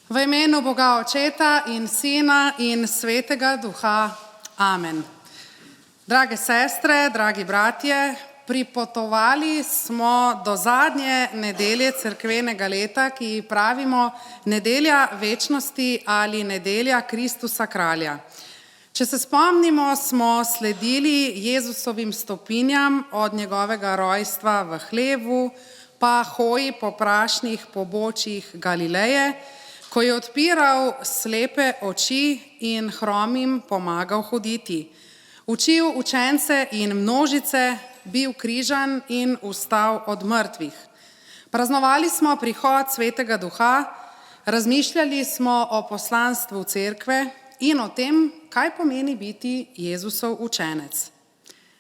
V imenu Boga Očeta in Sina in Svetega Duha. Amen. Drage sestre, dragi bratje, pripotovali smo do zadnje nedelje cerkvenega leta, ki ji pravimo nedelja večnosti ali nedelja Kristusa kralja. Če se spomnimo, smo sledili Jezusovim stopinjam od njegovega rojstva v hlevu, pa hoji po prašnih pobočjih Galileje, ko je odpiral slepe oči in hromim pomagal hoditi. Učil učence in množice, bil križan in vstal od mrtvih. Praznovali smo prihod Svetega Duha, razmišljali smo o poslanstvu cerkve in o tem, kaj pomeni biti Jezusov učenec.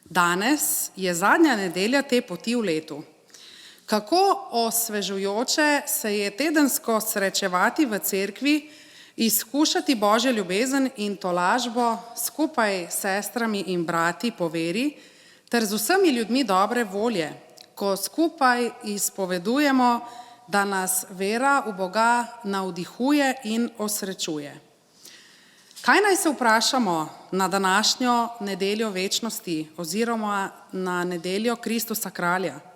Danes je zadnja nedelja te poti v letu. Kako osvežujoče se je tedensko srečevati v cerkvi, izkušati Božjo ljubezen in tolažbo skupaj s sestrami in brati po veri, ter z vsemi ljudmi dobre volje, ko skupaj izpovedujemo, da nas vera v Boga navdihuje in osrečuje. Kaj naj se vprašamo na današnjo nedeljo večnosti oziroma na nedeljo Kristusa kralja?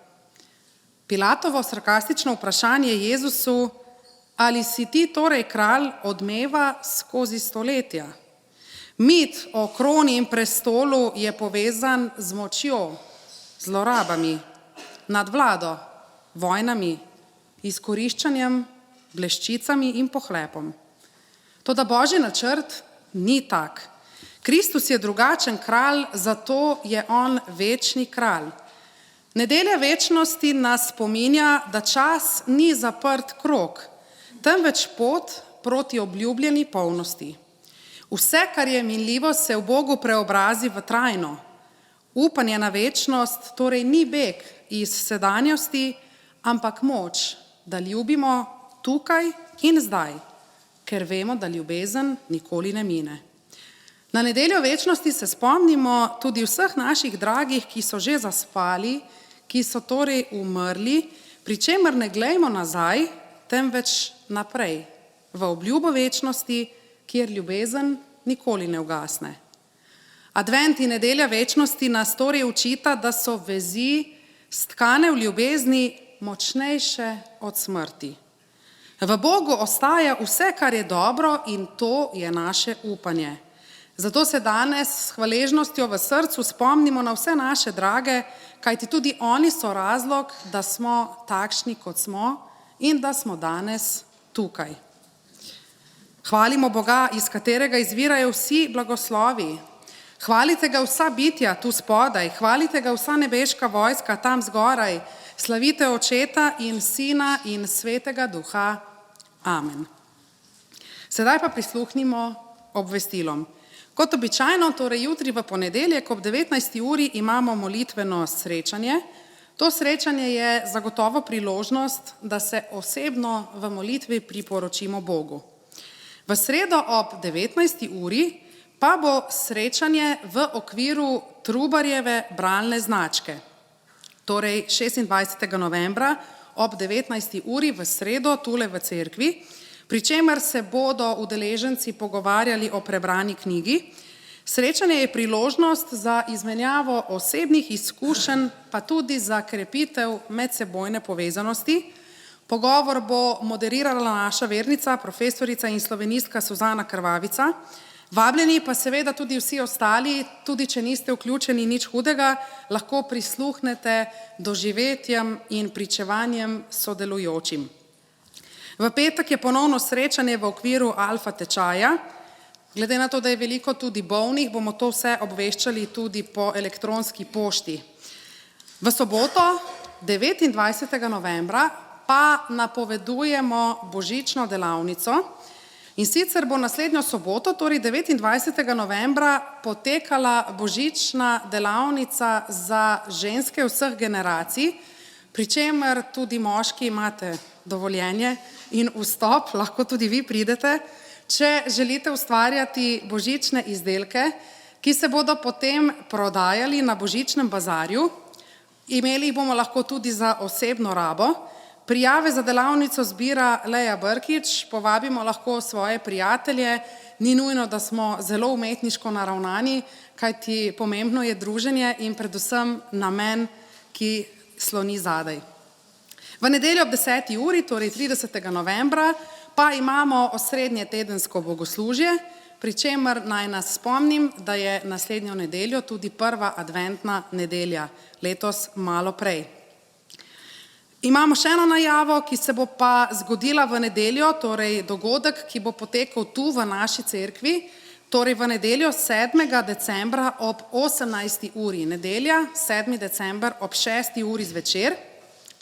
Pilatovo sarkastično vprašanje Jezusu, ali si ti torej kralj, odmeva skozi stoletja. Mit o kroni in prestolu je povezan z močjo, zlorabami, nadvlado, vojnami, izkoriščanjem, bleščicami in pohlepom. Toda Božji načrt ni tak. Kristus je drugačen kralj, zato je on večni kralj. Nedelja večnosti nas spominja, da čas ni zaprt krog, temveč pot proti obljubljeni polnosti. Vse, kar je minljivo, se v Bogu preobrazi v trajno. Upanje na večnost torej ni beg iz sedanjosti, ampak moč, da ljubimo tukaj in zdaj, ker vemo, da ljubezen nikoli ne mine. Na nedeljo večnosti se spomnimo tudi vseh naših dragih, ki so že zaspali, ki so torej umrli, pri čemer ne glejmo nazaj, temveč naprej, v obljubo večnosti, kjer ljubezen nikoli ne ugasne. Advent in nedelja večnosti nas torej učita, da so vezi stkane v ljubezni močnejše od smrti. V Bogu ostaja vse, kar je dobro, in to je naše upanje. Zato se danes s hvaležnostjo v srcu spomnimo na vse naše drage, kajti tudi oni so razlog, da smo takšni, kot smo, in da smo danes tukaj. Hvalimo Boga, iz katerega izvirajo vsi blagoslovi. Hvalite ga vsa bitja tu spodaj, hvalite ga vsa nebeška vojska tam zgoraj. Slavite Očeta in Sina in Svetega Duha. Amen. Sedaj pa prisluhnimo obvestilom. Kot običajno, torej jutri v ponedeljek ob 19. uri imamo molitveno srečanje. To srečanje je zagotovo priložnost, da se osebno v molitvi priporočimo Bogu. V sredo ob 19. uri pa bo srečanje v okviru Trubarjeve bralne značke. Torej 26. novembra ob 19. uri v sredo tule v cerkvi, pri čemer se bodo udeleženci pogovarjali o prebrani knjigi. Srečanje je priložnost za izmenjavo osebnih izkušenj, pa tudi za krepitev medsebojne povezanosti. Pogovor bo moderirala naša vernica, profesorica in slovenistka Suzana Krvavica. Vabljeni pa seveda tudi vsi ostali, tudi če niste vključeni, nič hudega, lahko prisluhnete doživetjem in pričevanjem sodelujočim. V petek je ponovno srečanje v okviru Alfa tečaja. Glede na to, da je veliko tudi bolnih, bomo to vse obveščali tudi po elektronski pošti. V soboto, 29. novembra, pa napovedujemo božično delavnico. In sicer bo naslednjo soboto, torej 29. novembra, potekala božična delavnica za ženske vseh generacij, pri čemer tudi moški imate dovoljenje in vstop, lahko tudi vi pridete, če želite ustvarjati božične izdelke, ki se bodo potem prodajali na božičnem bazarju. Imeli jih bomo lahko tudi za osebno rabo. Prijave za delavnico zbira Leja Brkič, povabimo lahko svoje prijatelje, ni nujno, da smo zelo umetniško naravnani, kajti pomembno je druženje in predvsem namen, ki sloni zadaj. V nedeljo ob 10. uri, torej 30. novembra, pa imamo osrednje tedensko bogoslužje, pri čemer naj nas spomnim, da je naslednjo nedeljo tudi prva adventna nedelja, letos malo prej. Imamo še eno najavo, ki se bo pa zgodila v nedeljo, torej dogodek, ki bo potekal tu v naši cerkvi, torej v nedeljo 7. decembra ob 18. uri. Nedelja, 7. december ob 6. uri zvečer.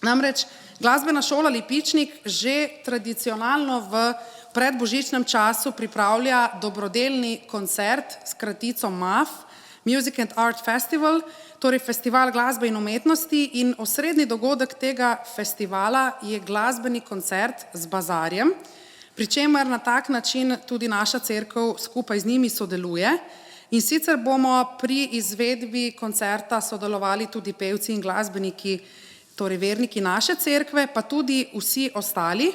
Namreč glasbena šola Lipičnik že tradicionalno v predbožičnem času pripravlja dobrodelni koncert s kratico MAF, Music and Art Festival, torej festival glasbe in umetnosti, in osrednji dogodek tega festivala je glasbeni koncert z bazarjem, pri čemer na tak način tudi naša cerkev skupaj z njimi sodeluje. In sicer bomo pri izvedbi koncerta sodelovali tudi pevci in glasbeniki, torej verniki naše cerkve, pa tudi vsi ostali.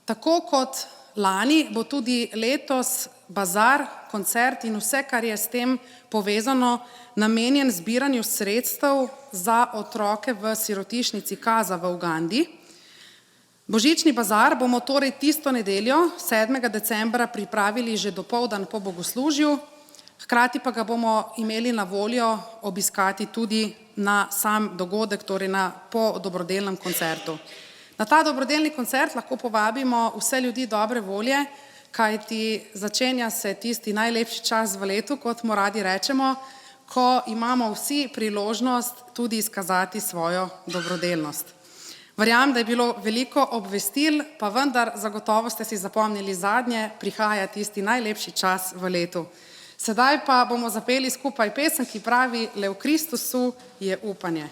Tako kot lani bo tudi letos bazar, koncert in vse, kar je s tem povezano, namenjen zbiranju sredstev za otroke v sirotišnici Kaza v Ugandi. Božični bazar bomo torej tisto nedeljo, 7. decembra, pripravili že dopoldan po bogoslužju, hkrati pa ga bomo imeli na voljo obiskati tudi na sam dogodek, torej po dobrodelnem koncertu. Na ta dobrodelni koncert lahko povabimo vse ljudi dobre volje, kajti začenja se tisti najlepši čas v letu, kot mu radi rečemo, ko imamo vsi priložnost tudi izkazati svojo dobrodelnost. Verjamem, da je bilo veliko obvestil, pa vendar zagotovo ste si zapomnili zadnje, prihaja tisti najlepši čas v letu. Sedaj pa bomo zapeli skupaj pesem, ki pravi: Le v Kristusu je upanje.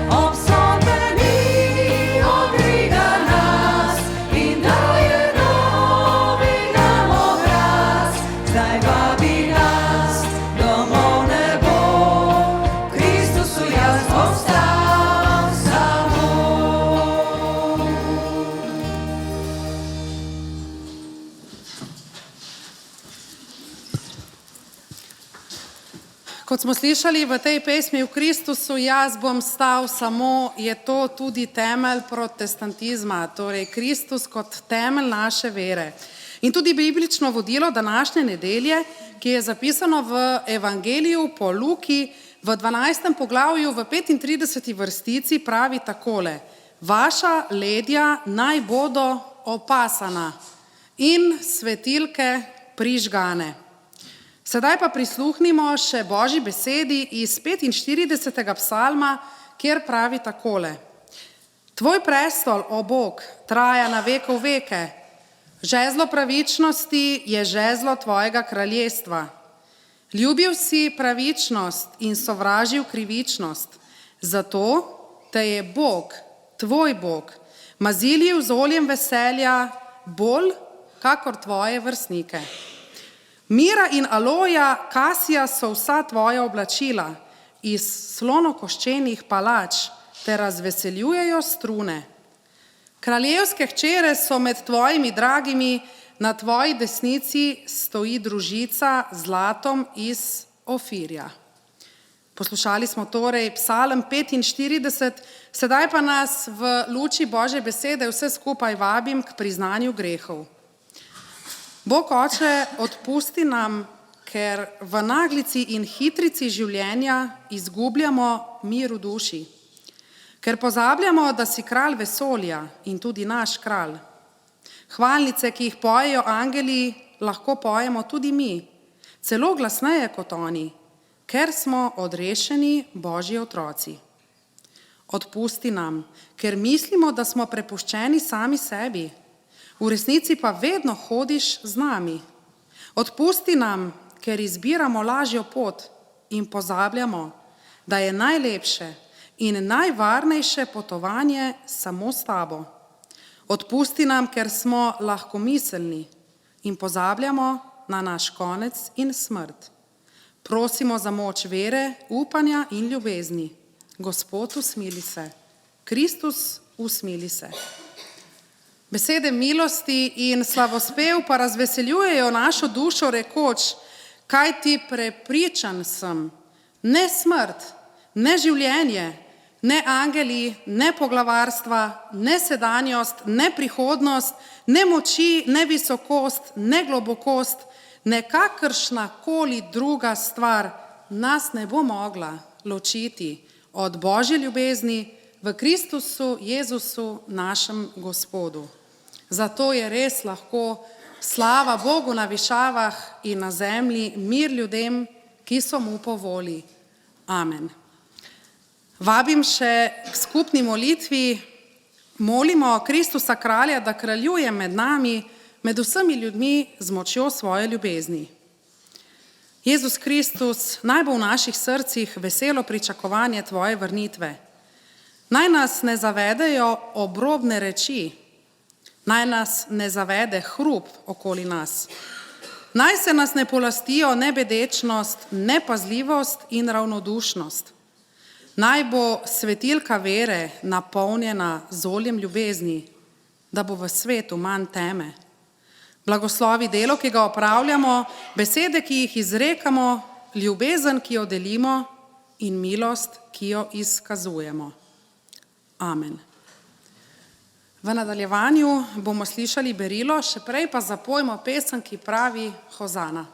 Obsodeni, odriga nas in da Kot smo slišali v tej pesmi v Kristusu, jaz bom stal samo, je to tudi temelj protestantizma, torej Kristus kot temelj naše vere. In tudi biblično vodilo današnje nedelje, ki je zapisano v Evangeliju po Luki v 12. poglavju v 35. vrstici pravi takole: vaša ledja naj bodo opasana in svetilke prižgane. Sedaj pa prisluhnimo še Božji besedi iz 45. psalma, kjer pravi takole: tvoj prestol, o Bog, traja na vekov veke, žezlo pravičnosti je žezlo tvojega kraljestva. Ljubil si pravičnost in sovražil krivičnost, zato te je Bog, tvoj Bog, mazilil z oljem veselja bolj kakor tvoje vrstnike. Mira in aloja, kasija so vsa tvoja oblačila, iz slonokoščenih palač te razveseljujejo strune. Kraljevske hčere so med tvojimi dragimi, na tvoji desnici stoji družica z zlatom iz Ofirja. Poslušali smo torej Psalm 45, sedaj pa nas v luči Božje besede vse skupaj vabim k priznanju grehov. Bog Oče, odpusti nam, ker v naglici in hitrici življenja izgubljamo mir v duši. Ker pozabljamo, da si kralj vesolja in tudi naš kralj. Hvalnice, ki jih pojejo angeli, lahko pojemo tudi mi, celo glasneje kot oni, ker smo odrešeni Božji otroci. Odpusti nam, ker mislimo, da smo prepuščeni sami sebi, v resnici pa vedno hodiš z nami. Odpusti nam, ker izbiramo lažjo pot in pozabljamo, da je najlepše in najvarnejše potovanje samo s tabo. Odpusti nam, ker smo lahkomiselni in pozabljamo na naš konec in smrt. Prosimo za moč vere, upanja in ljubezni. Gospod, usmili se. Kristus, usmili se. Besede milosti in slavospev pa razveseljujejo našo dušo rekoč: kaj ti prepričan sem, ne smrt, ne življenje, ne angeli, ne poglavarstva, ne sedanjost, ne prihodnost, ne moči, ne visokost, ne globokost, ne kakršna koli druga stvar nas ne bo mogla ločiti od Božje ljubezni v Kristusu Jezusu, našem Gospodu. Zato je res lahko slava Bogu na višavah in na zemlji, mir ljudem, ki so mu po volji. Amen. Vabim še k skupni molitvi. Molimo Kristusa kralja, da kraljuje med nami, med vsemi ljudmi z močjo svoje ljubezni. Jezus Kristus, naj bo v naših srcih veselo pričakovanje tvoje vrnitve. Naj nas ne zavedejo obrobne reči, naj nas ne zavede hrup okoli nas. Naj se nas ne polastijo nebedečnost, nepazljivost in ravnodušnost. Naj bo svetilka vere napolnjena z oljem ljubezni, da bo v svetu manj teme. Blagoslovi delo, ki ga opravljamo, besede, ki jih izrekamo, ljubezen, ki jo delimo in milost, ki jo izkazujemo. Amen. V nadaljevanju bomo slišali berilo, še prej pa zapojmo pesem, ki pravi Hozana.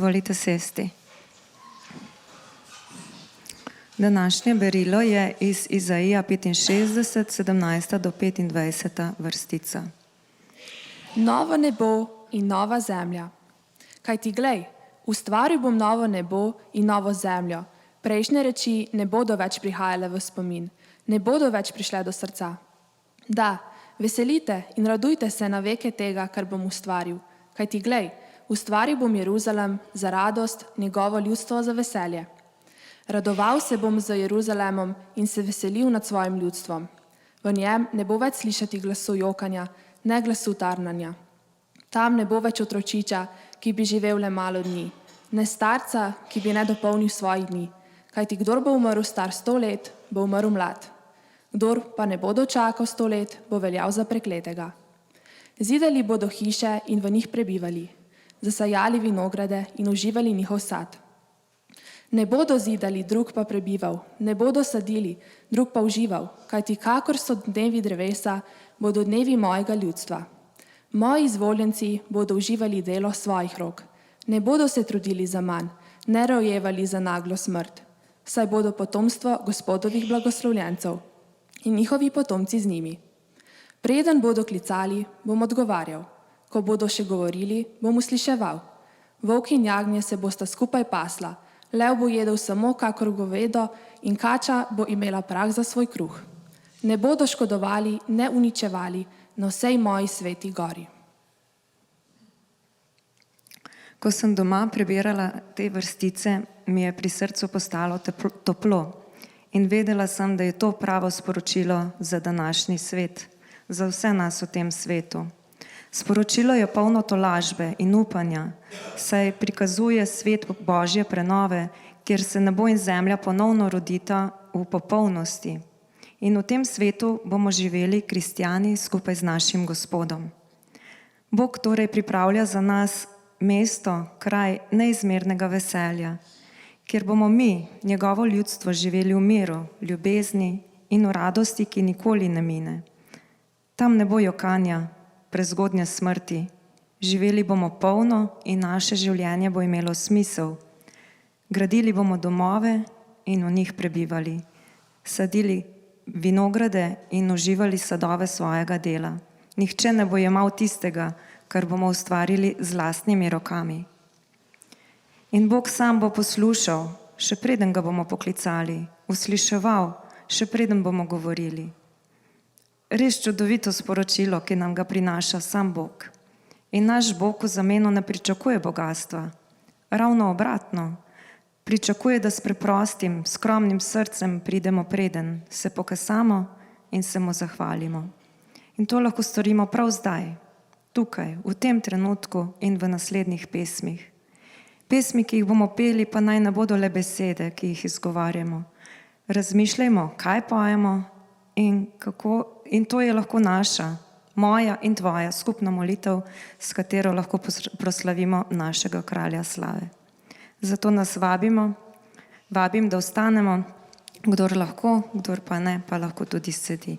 Izvolite sesti. Današnje berilo je iz Izaija 65, 17 do 25 vrstica. Novo nebo in nova zemlja. Kajti glej, ustvaril bom novo nebo in novo zemljo. Prejšnje reči ne bodo več prihajale v spomin, ne bodo več prišle do srca. Da, veselite in radujte se na veke tega, kar bom ustvaril. Kajti glej, ustvaril bom Jeruzalem za radost, njegovo ljudstvo za veselje. Radoval se bom z Jeruzalemom in se veselil nad svojim ljudstvom. V njem ne bo več slišati glasu jokanja, ne glasu tarnanja. Tam ne bo več otročiča, ki bi živel le malo dni, ne starca, ki bi ne dopolnil svojih dni. Kajti kdor bo umrl star 100 let, bo umrl mlad. Kdor pa ne bo dočakal 100 let, bo veljal za prekletega. Zidali bodo hiše in v njih prebivali, zasajali vinograde in uživali njihov sad. Ne bodo zidali, drug pa prebival, ne bodo sadili, drug pa užival, kajti kakor so dnevi drevesa, bodo dnevi mojega ljudstva. Moji izvoljenci bodo uživali delo svojih rok, ne bodo se trudili za manj, ne rojevali za naglo smrt, saj bodo potomstvo Gospodovih blagoslovljencev in njihovi potomci z njimi. Preden bodo klicali, bom odgovarjal, ko bodo še govorili, bom usliševal. Volk in jagnje se bosta skupaj pasla, lev bo jedel samo kakor govedo in kača bo imela prah za svoj kruh. Ne bodo škodovali, ne uničevali na vsej moji sveti gori. Ko sem doma prebirala te vrstice, mi je pri srcu postalo toplo in vedela sem, da je to pravo sporočilo za današnji svet, za vse nas v tem svetu. Sporočilo je polno tolažbe in upanja, saj prikazuje svet Božje prenove, kjer se nebo in zemlja ponovno rodita v popolnosti. In v tem svetu bomo živeli kristjani skupaj z našim Gospodom. Bog torej pripravlja za nas mesto, kraj neizmernega veselja, kjer bomo mi, njegovo ljudstvo, živeli v miru, ljubezni in v radosti, ki nikoli ne mine. Tam ne bo jokanja, prezgodnje smrti. Živeli bomo polno in naše življenje bo imelo smisel. Gradili bomo domove in v njih prebivali. Sadili vinograde in uživali sadove svojega dela. Nihče ne bo jemal tistega, kar bomo ustvarili z lastnimi rokami. In Bog sam bo poslušal, še preden ga bomo poklicali, usliševal, še preden bomo govorili. Res čudovito sporočilo, ki nam ga prinaša sam Bog. In naš Bog v zameno ne pričakuje bogastva. Ravno obratno, pričakuje, da s preprostim, skromnim srcem pridemo preden, se pokasamo in se mu zahvalimo. In to lahko storimo prav zdaj, tukaj, v tem trenutku in v naslednjih pesmih. Pesmi, ki jih bomo peli, pa naj ne bodo le besede, ki jih izgovarjamo. Razmišljajmo, kaj pojemo in to je lahko naša, moja in tvoja skupna molitev, s katero lahko proslavimo našega kralja slave. Zato nas vabim, da ostanemo, kdor lahko, kdor pa ne, pa lahko tudi sedi.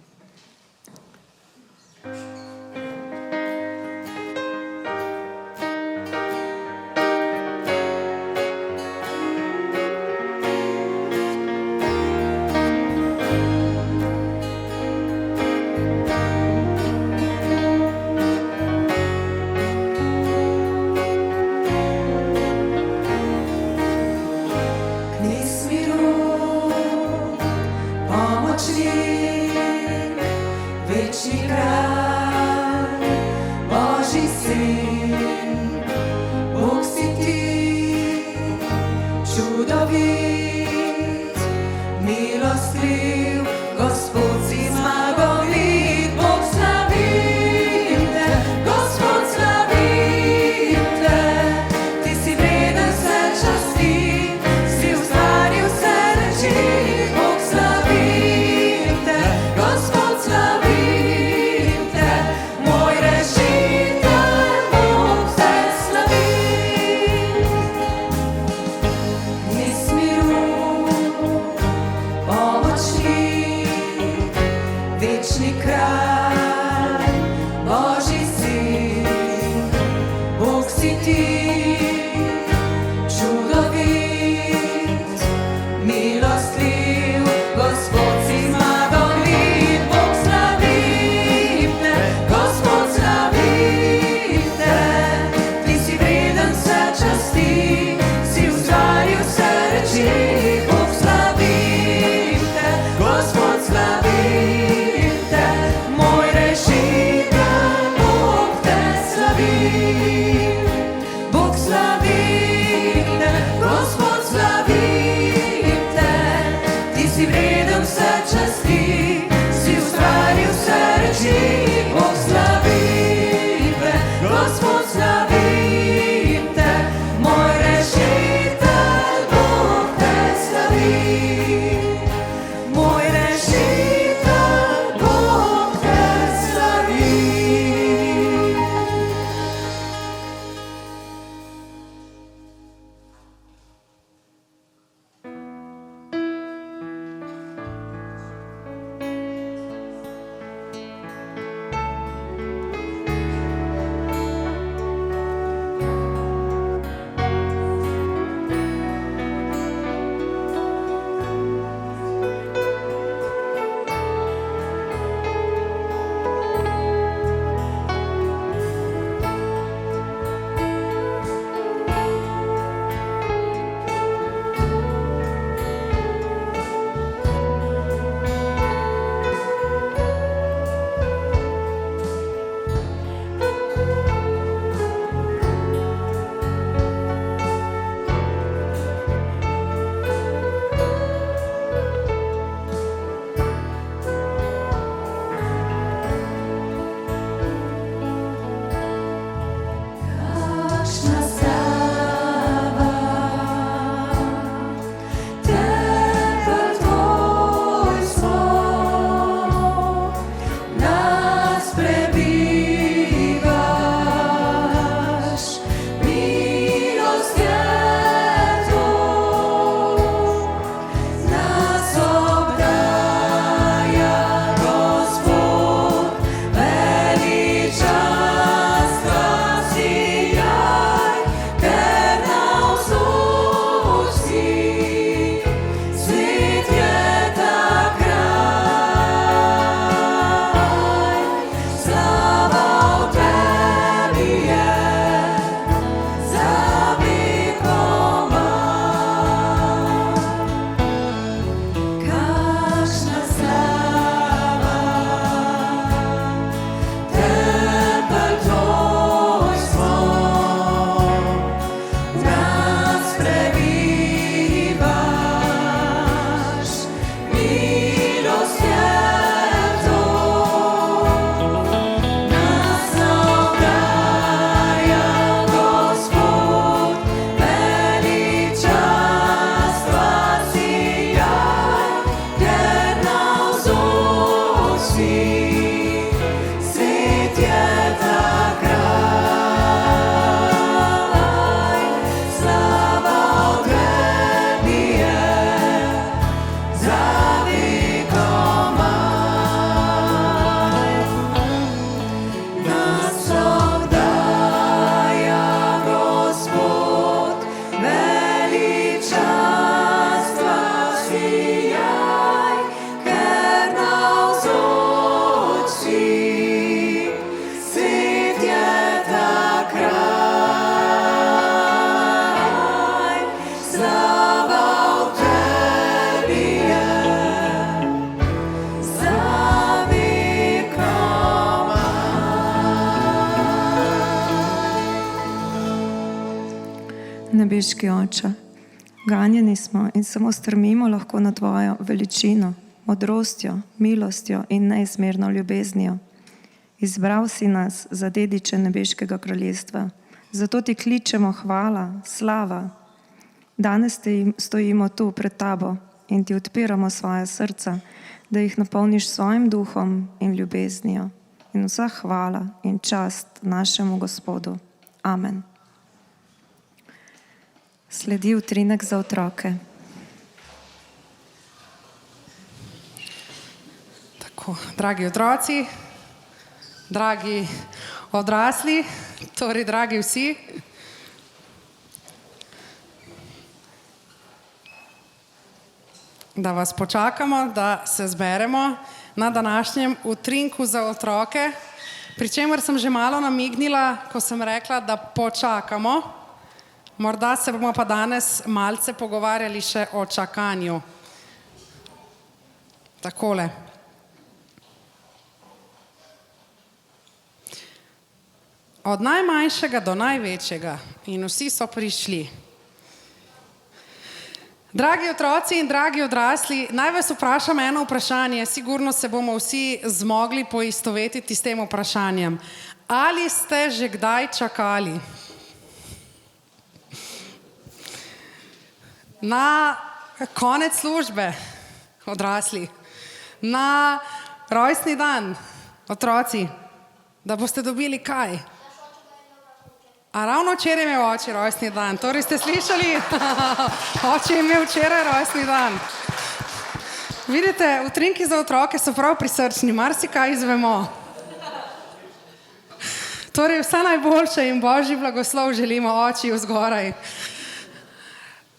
nebeški Oče, ganjeni smo in samo strmimo lahko na Tvojo veličino, modrostjo, milostjo in neizmerno ljubeznijo. Izbral si nas za dediče nebeškega kraljestva, zato Ti kličemo hvala, slava. Danes stojimo tu pred Tabo in Ti odpiramo svoja srca, da jih napolniš svojim duhom in ljubeznijo. In vsa hvala in čast našemu Gospodu. Amen. Sledi utrinek za otroke. Tako, dragi otroci, dragi odrasli, torej dragi vsi. Da vas počakamo, da se zberemo na današnjem utrinku za otroke, pri čemer sem že malo namignila, ko sem rekla, da počakamo. Morda se bomo pa danes malce pogovarjali še o čakanju. Takole. Od najmanjšega do največjega in vsi so prišli. Dragi otroci in dragi odrasli, naj vas vprašam eno vprašanje, sigurno se bomo vsi zmogli poistovetiti s tem vprašanjem. Ali ste že kdaj čakali? Na konec službe, odrasli, na rojstni dan, otroci, da boste dobili kaj? A ravno včeraj je imel oče rojstni dan, torej ste slišali? Oče je imel včeraj rojstni dan. Vidite, utrinki za otroke so prav prisrčni, marsikaj izvemo. Torej vse najboljše in božji blagoslov želimo oči vzgoraj.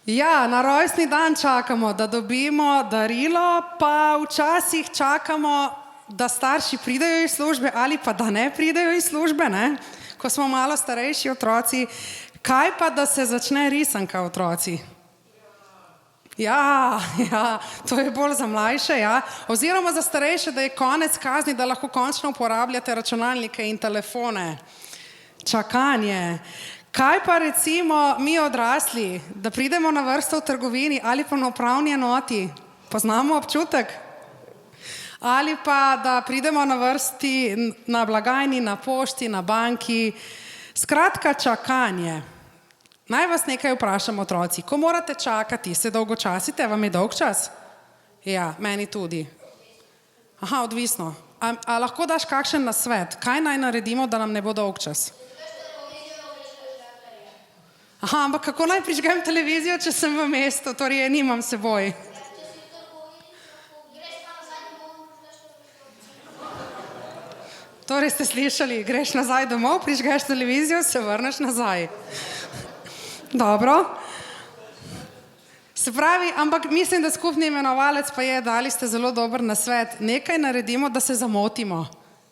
Ja, na rojstni dan čakamo, da dobimo darilo, pa včasih čakamo, da starši pridejo iz službe ali pa da ne pridejo iz službe, ne? Ko smo malo starejši otroci. Kaj pa, da se začne risanka, otroci? Ja, to je bolj za mlajše, ja. Oziroma za starejše, da je konec kazni, da lahko končno uporabljate računalnike in telefone. Čakanje. Kaj pa recimo mi odrasli, da pridemo na vrsto v trgovini ali pa na upravni enoti? Poznamo občutek? Ali pa da pridemo na vrsti na blagajni, na pošti, na banki. Skratka, čakanje. Naj vas nekaj vprašam, otroci. Ko morate čakati, se dolgo časite? Vam je dolg čas? Ja, meni tudi. Aha, odvisno. A lahko daš kakšen nasvet? Kaj naj naredimo, da nam ne bo dolg čas? Aha, ampak kako naj prižgem televizijo, če sem v mestu? Torej je nimam s seboj. Torej ste slišali, greš nazaj domov, prižgeš televizijo, se vrneš nazaj. Dobro. Se pravi, ampak mislim, da skupni imenovalec pa je, dali ste zelo dober nasvet. Nekaj naredimo, da se zamotimo.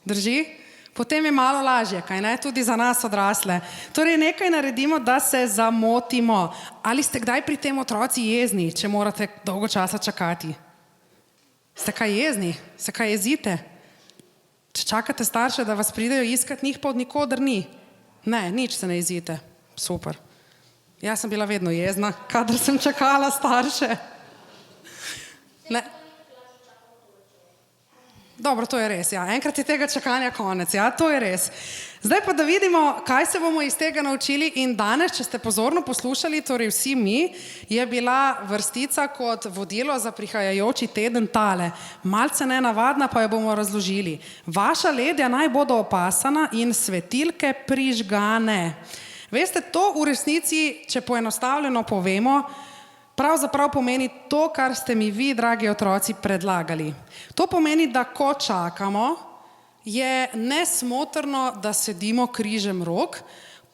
Drži? Potem je malo lažje, kaj ne? Tudi za nas odrasle. Torej nekaj naredimo, da se zamotimo. Ali ste kdaj pri tem otroci jezni, če morate dolgo časa čakati? Ste kaj jezni? Se kaj jezite? Če čakate starše, da vas pridejo iskat, njih pa od nikoder ni. Ne, nič se ne jezite. Super. Jaz sem bila vedno jezna, kadar sem čakala starše. Ne. Dobro, to je res, ja. Enkrat je tega čakanja konec, ja, to je res. Zdaj pa da vidimo, kaj se bomo iz tega naučili in danes, če ste pozorno poslušali, torej vsi mi, je bila vrstica kot vodilo za prihajajoči teden tale. Malce nenavadna, pa jo bomo razložili. Vaša ledja naj bodo opasana in svetilke prižgane. Veste, to v resnici, če poenostavljeno povemo, pravzaprav pomeni to, kar ste mi vi, dragi otroci, predlagali. To pomeni, da ko čakamo, je nesmotrno, da sedimo križem rok,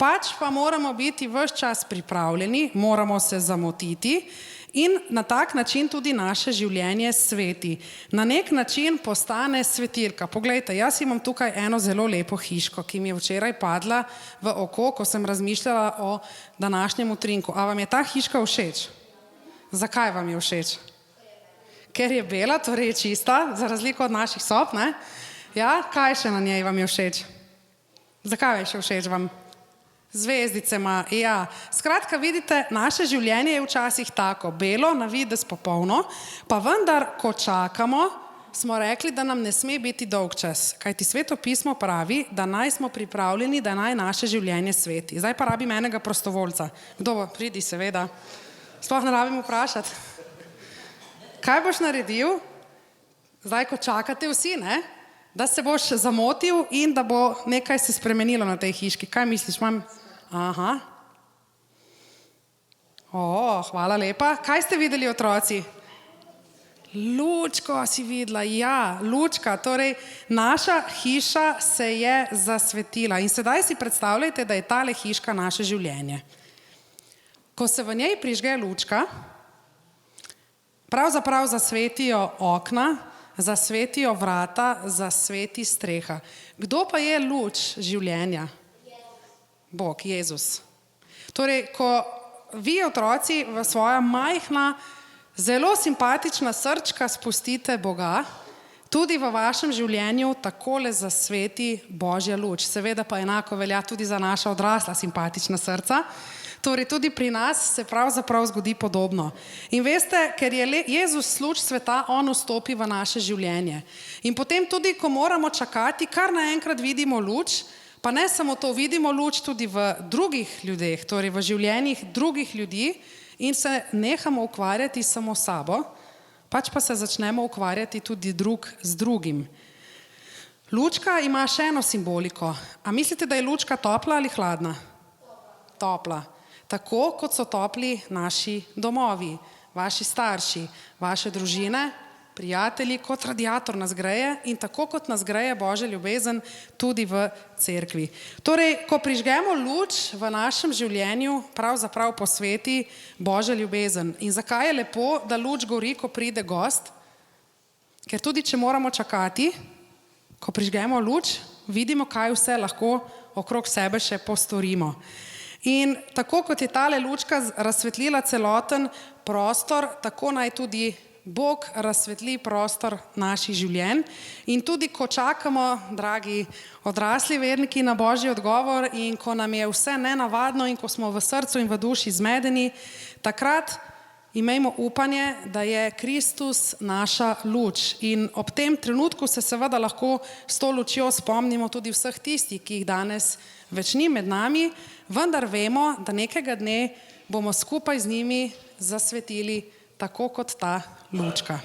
pač pa moramo biti ves čas pripravljeni, moramo se zamotiti in na tak način tudi naše življenje sveti. Na nek način postane svetilka. Poglejte, jaz imam tukaj eno zelo lepo hiško, ki mi je včeraj padla v oko, ko sem razmišljala o današnjem utrinku. A vam je ta hiška všeč? Zakaj vam je všeč? Ker je bela, torej je čista, za razliko od naših sob, ne? Ja, kaj še na njej vam je všeč? Zakaj je še všeč vam? Zvezdice ima, ja. Skratka, vidite, naše življenje je včasih tako, belo, na videz popolno, pa vendar, ko čakamo, smo rekli, da nam ne sme biti dolg čas. Kajti Sveto pismo pravi, da naj smo pripravljeni, da naj naše življenje sveti. Zdaj pa rabim enega prostovoljca. Kdo bo? Pridi, seveda. Sploh ne rabim vprašati. Kaj boš naredil, zdaj, ko čakate vsi, ne? Da se boš zamotil in da bo nekaj se spremenilo na tej hiški. Kaj misliš, mam? Aha. Hvala lepa. Kaj ste videli, otroci? Lučko si videla, ja, lučka. Torej, naša hiša se je zasvetila. In sedaj si predstavljajte, da je tale hiška naše življenje. Ko se v njej prižge lučka, pravzaprav zasvetijo okna, zasvetijo vrata, zasveti streha. Kdo pa je luč življenja? Bog, Jezus. Torej, ko vi, otroci, v svoja majhna, zelo simpatična srčka spustite Boga, tudi v vašem življenju takole zasveti Božja luč. Seveda pa enako velja tudi za naša odrasla simpatična srca. Torej, tudi pri nas se pravzaprav zgodi podobno. In veste, ker je Jezus luč sveta, on vstopi v naše življenje. In potem tudi, ko moramo čakati, kar naenkrat vidimo luč, pa ne samo to, vidimo luč tudi v drugih ljudeh, torej v življenjih drugih ljudi in se nehamo ukvarjati samo s sabo, pač pa se začnemo ukvarjati tudi drug z drugim. Lučka ima še eno simboliko. A mislite, da je lučka topla ali hladna? Topla. Tako, kot so topli naši domovi, vaši starši, vaše družine, prijatelji, kot radiator nas greje in tako, kot nas greje Božja ljubezen tudi v cerkvi. Torej, ko prižgemo luč v našem življenju, pravzaprav posveti Božja ljubezen. In zakaj je lepo, da luč gori, ko pride gost? Ker tudi, če moramo čakati, ko prižgemo luč, vidimo, kaj vse lahko okrog sebe še postorimo. In tako, kot je tale lučka razsvetlila celoten prostor, tako naj tudi Bog razsvetli prostor naših življenj. In tudi, ko čakamo, dragi odrasli verniki, na Božji odgovor in ko nam je vse nenavadno in ko smo v srcu in v duši zmedeni, takrat imejmo upanje, da je Kristus naša luč. In ob tem trenutku se seveda lahko s to lučjo spomnimo tudi vseh tistih, ki jih danes več ni med nami, vendar vemo, da nekega dne bomo skupaj z njimi zasvetili tako kot ta lučka.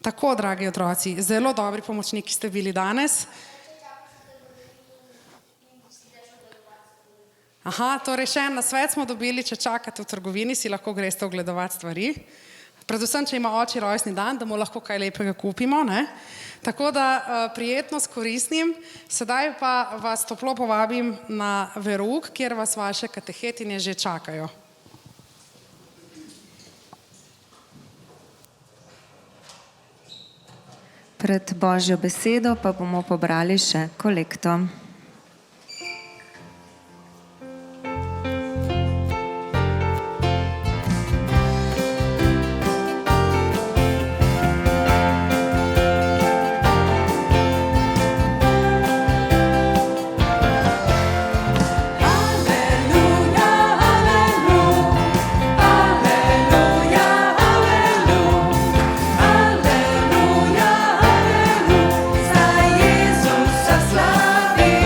Tako, dragi otroci, zelo dobri pomočniki ste bili danes. Torej še en nasvet smo dobili, če čakate v trgovini, si lahko greste ogledovati stvari. Predvsem, če ima oči rojstni dan, da mu lahko kaj lepega kupimo, ne? Tako da prijetno s koristnim. Sedaj pa vas toplo povabim na verouk, kjer vas vaše katehetinje že čakajo. Pred Božjo besedo pa bomo pobrali še kolekto. Za Jezusa slavi.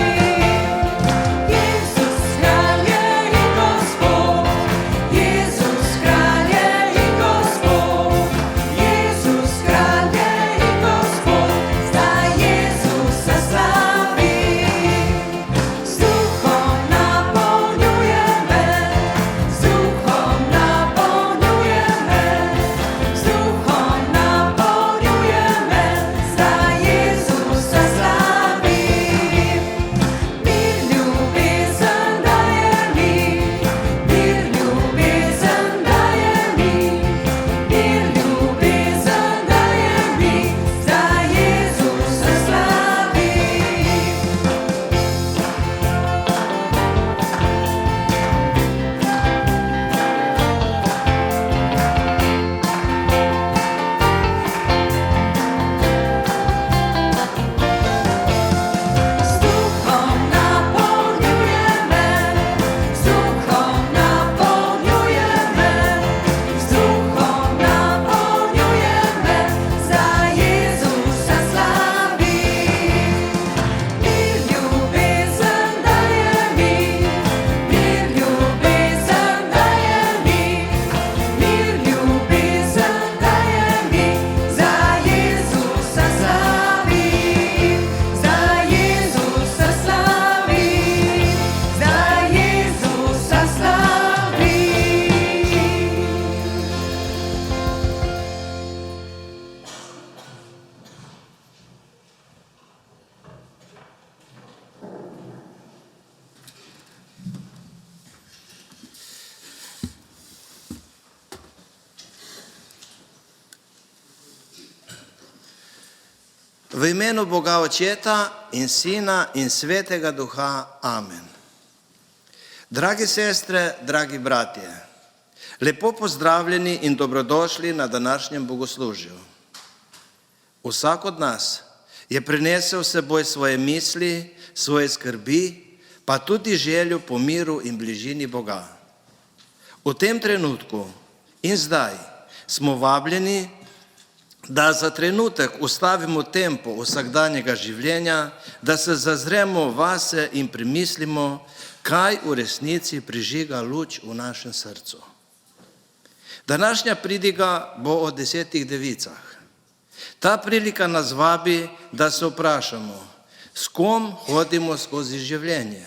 V imenu Boga Očeta in Sina in Svetega Duha. Amen. Dragi sestre, dragi bratje, lepo pozdravljeni in dobrodošli na današnjem bogoslužju. Vsak od nas je prinesel s seboj svoje misli, svoje skrbi, pa tudi željo po miru in bližini Boga. V tem trenutku in zdaj smo vabljeni, da za trenutek ustavimo tempo vsakdanjega življenja, da se zazremo vase in premislimo, kaj v resnici prižiga luč v našem srcu. Današnja pridiga bo o 10 devicah. Ta prilika nas vabi, da se vprašamo, s kom hodimo skozi življenje,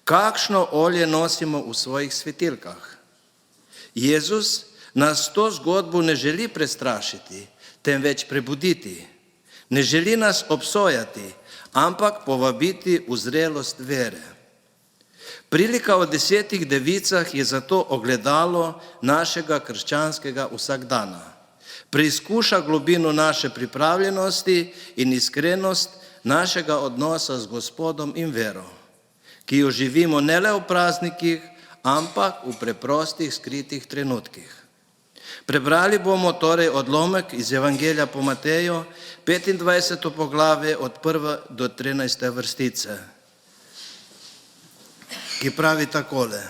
kakšno olje nosimo v svojih svetilkah. Jezus nas to zgodbo ne želi prestrašiti, temveč prebuditi. Ne želi nas obsojati, ampak povabiti v zrelost vere. Prilika o 10 devicah je zato ogledalo našega krščanskega vsakdana. Preizkuša globino naše pripravljenosti in iskrenost našega odnosa z Gospodom in vero, ki jo živimo ne le v praznikih, ampak v preprostih skritih trenutkih. Prebrali bomo torej odlomek iz Evangelija po Mateju, 25. poglavje od 1. do 13. vrstice, ki pravi takole.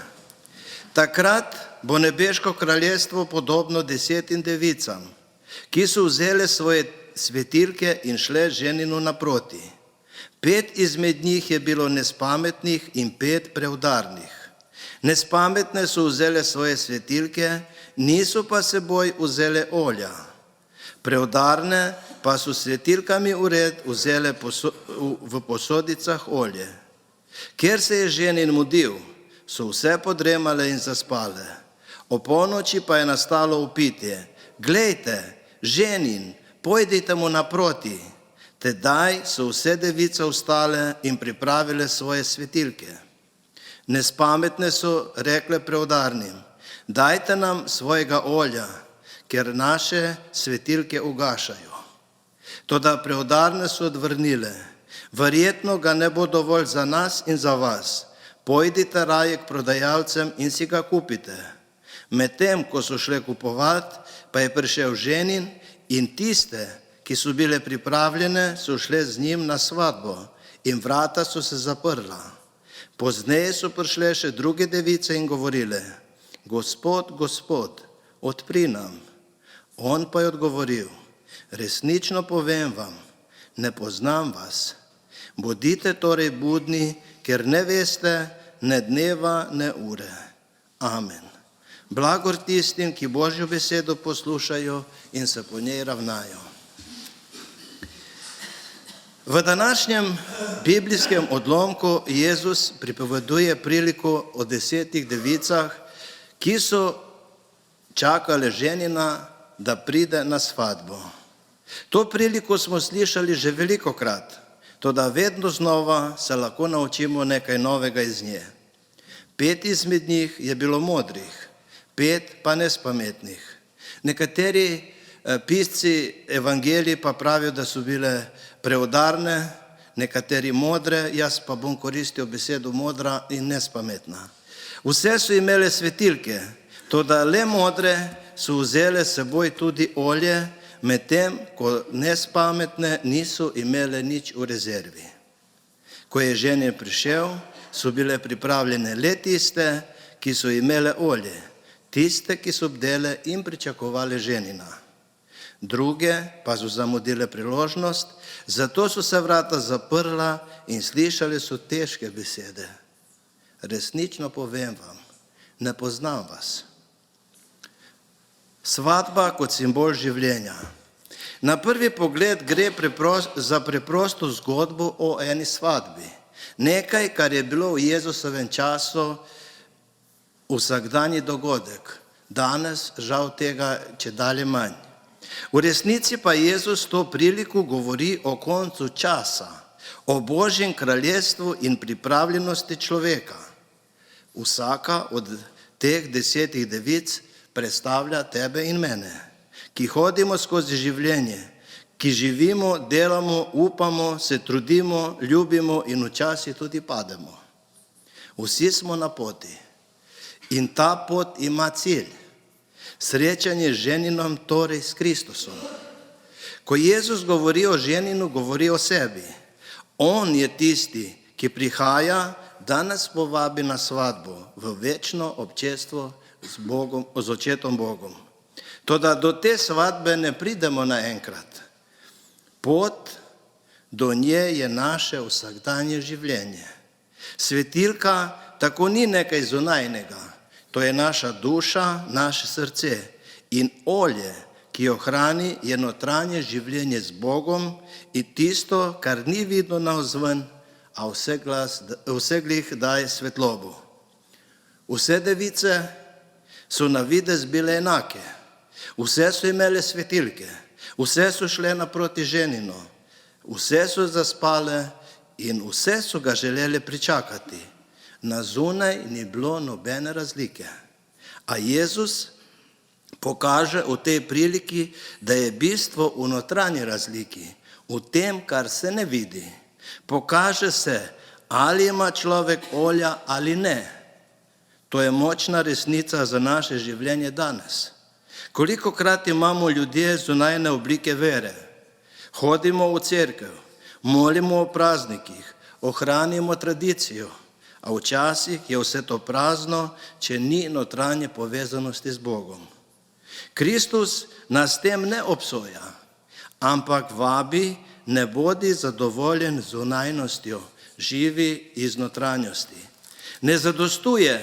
Takrat bo nebeško kraljestvo podobno 10 devicam, ki so vzele svoje svetilke in šle ženinu naproti. 5 izmed njih je bilo nespametnih in 5 preudarnih. Nespametne so vzele svoje svetilke, niso pa seboj vzele olja. Preudarne pa so svetilkami v red vzele v posodicah olje. Ker se je ženin mudil, so vse podremale in zaspale. O polnoči pa je nastalo vpitje: glejte, ženin, pojdite mu naproti. Tedaj so vse device vstale in pripravile svoje svetilke. Nespametne so rekle preudarnim: dajte nam svojega olja, ker naše svetilke ugašajo. Toda preudarne so odvrnile: verjetno ga ne bo dovolj za nas in za vas. Pojdite raje k prodajalcem in si ga kupite. Medtem, ko so šle kupovati, pa je prišel ženin in tiste, ki so bile pripravljene, so šle z njim na svatbo in vrata so se zaprla. Pozneje so prišle še druge device in govorile: Gospod, Gospod, odpri nam. On pa je odgovoril: resnično povem vam, ne poznam vas. Bodite torej budni, ker ne veste ne dneva, ne ure. Amen. Blagor tistim, ki Božjo besedo poslušajo in se po njej ravnajo. V današnjem biblijskem odlomku Jezus pripoveduje priliko o 10 devicah, ki so čakale ženina, da pride na svatbo. To priliko smo slišali že velikokrat, toda vedno znova se lahko naučimo nekaj novega iz nje. 5 izmed njih je bilo modrih, 5 pa nespametnih. Nekateri pisci evangelij pa pravijo, da so bile preudarne, nekateri modre, jaz pa bom koristil besedo modra in nespametna. Vse so imele svetilke, toda le modre so vzele s seboj tudi olje, medtem ko nespametne niso imele nič v rezervi. Ko je ženin prišel, so bile pripravljene le tiste, ki so imele olje, tiste, ki so bdele in pričakovale ženina. Druge pa so zamudile priložnost, zato so se vrata zaprla in slišali so težke besede. Resnično povem vam, ne poznam vas. Svatba kot simbol življenja. Na prvi pogled gre za preprosto zgodbo o eni svatbi. Nekaj, kar je bilo v Jezusovem času vsakdanji dogodek. Danes žal tega čedalje manj. V resnici pa Jezus to priliko govori o koncu časa, o Božjem kraljestvu in pripravljenosti človeka. Vsaka od teh 10 devic predstavlja tebe in mene, ki hodimo skozi življenje, ki živimo, delamo, upamo, se trudimo, ljubimo in včasih tudi pademo. Vsi smo na poti in ta pot ima cilj. Srečanje z ženinom, torej s Kristusom. Ko Jezus govori o ženinu, govori o sebi. On je tisti, ki prihaja, da nas povabi na svadbo v večno občestvo z očetom Bogom. Toda do te svadbe ne pridemo naenkrat. Pot do nje je naše vsakdanje življenje. Svetilka tako ni nekaj zunajnega, to je naša duša, naše srce in olje, ki jo hrani, je notranje življenje z Bogom in tisto, kar ni vidno navzven, a vseglih daje svetlobo. Vse device so na videz bile enake, vse so imele svetilke, vse so šle naproti ženinu, vse so zaspale in vse so ga želeli pričakati. Na zunaj ni bilo nobene razlike. A Jezus pokaže v tej priliki, da je bistvo v notranji razliki, v tem, kar se ne vidi. Pokaže se, ali ima človek olja ali ne. To je močna resnica za naše življenje danes. Kolikokrat imamo ljudje zunajne oblike vere, hodimo v cerkev, molimo o praznikih, ohranimo tradicijo, a včasih je vse to prazno, če ni notranje povezanosti z Bogom. Kristus nas tem ne obsoja, ampak vabi, ne bodi zadovoljen z zunajnostjo, živi iz notranjosti. Ne zadostuje,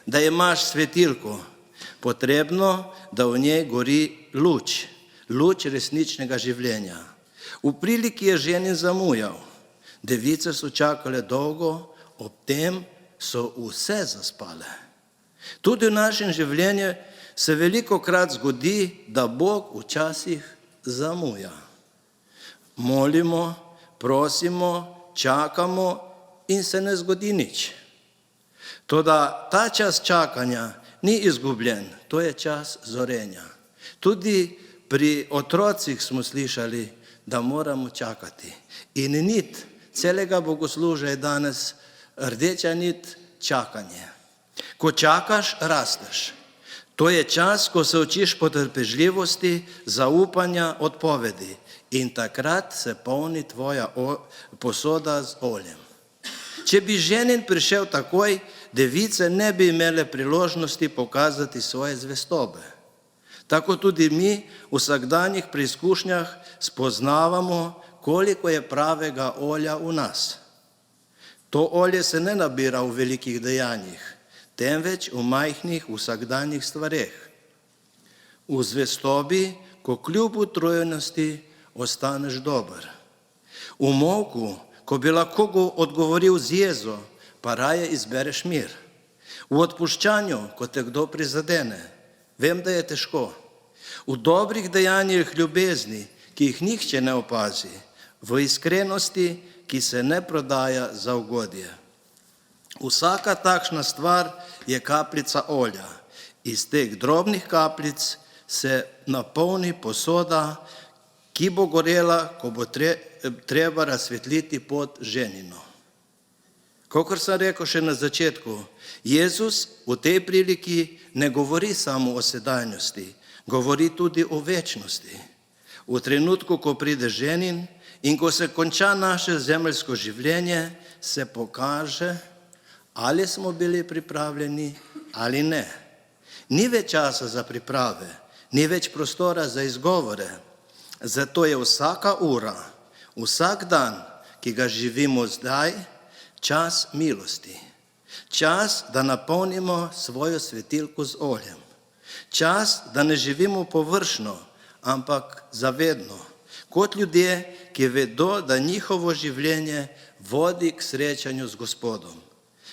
da imaš svetilko, potrebno, da v njej gori luč, luč resničnega življenja. V priliki je ženin zamujal, device so čakale dolgo, ob tem so vse zaspale. Tudi v našem življenju se velikokrat zgodi, da Bog včasih zamuja. Molimo, prosimo, čakamo in se ne zgodi nič. Toda ta čas čakanja ni izgubljen, to je čas zorenja. Tudi pri otrocih smo slišali, da moramo čakati. In nit celega bogoslužja je danes rdeča nit čakanje. Ko čakaš, rasteš. To je čas, ko se učiš potrpežljivosti, zaupanja, odpovedi. In takrat se polni tvoja posoda z oljem. Če bi ženin prišel takoj, device ne bi imele priložnosti pokazati svoje zvestobe. Tako tudi mi v vsakdanjih preizkušnjah spoznavamo, koliko je pravega olja v nas. To olje se ne nabira v velikih dejanjih, temveč v majhnih vsakdanjih stvareh. V zvestobi, ko kljub utrujenosti ostaneš dober. V molku, ko bi lahko odgovoril z jezo, pa raje izbereš mir. V odpuščanju, ko te kdo prizadene, vem, da je težko. V dobrih dejanjih ljubezni, ki jih nihče ne opazi, v iskrenosti, ki se ne prodaja za ugodje. Vsaka takšna stvar je kapljica olja. Iz teh drobnih kapljic se napolni posoda, ki bo gorela, ko bo treba razsvetliti pot ženino. Kakor sem rekel še na začetku, Jezus v tej priliki ne govori samo o sedanjosti, govori tudi o večnosti. V trenutku, ko pride ženin in ko se konča naše zemeljsko življenje, se pokaže, ali smo bili pripravljeni ali ne. Ni več časa za priprave, ni več prostora za izgovore. Zato je vsaka ura, vsak dan, ki ga živimo zdaj, čas milosti. Čas, da napolnimo svojo svetilko z oljem. Čas, da ne živimo površno, ampak zavedno. Kot ljudje, ki vedo, da njihovo življenje vodi k srečanju z Gospodom.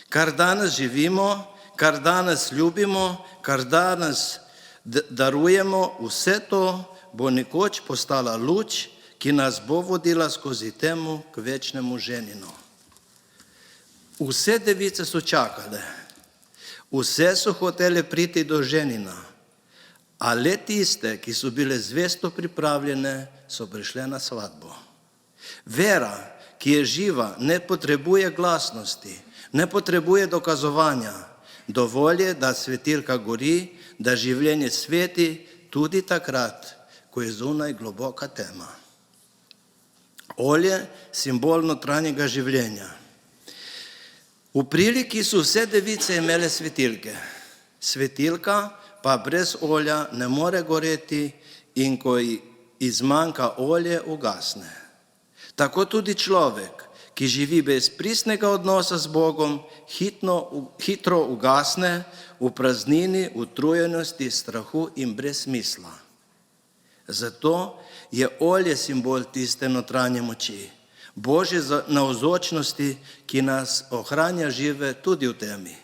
Kar danes živimo, kar danes ljubimo, kar danes darujemo, vse to bo nekoč postala luč, ki nas bo vodila skozi temo k večnemu ženinu. Vse device so čakale, vse so hotele priti do ženina, a le tiste, ki so bile zvesto pripravljene, so prišle na svatbo. Vera, ki je živa, ne potrebuje glasnosti, ne potrebuje dokazovanja. Dovolj je, da svetilka gori, da življenje sveti tudi takrat, ko je zunaj globoka tema. Olje, simbol notranjega življenja. V priliki so vse device imele svetilke. Svetilka pa brez olja ne more goreti in ko ji izmanjka olje, ugasne. Tako tudi človek, ki živi bez pristnega odnosa z Bogom, hitro ugasne v praznini, utrujenosti, strahu in brez smisla. Zato je olje simbol tiste notranje moči, Božje navzočnosti, ki nas ohranja žive tudi v temi.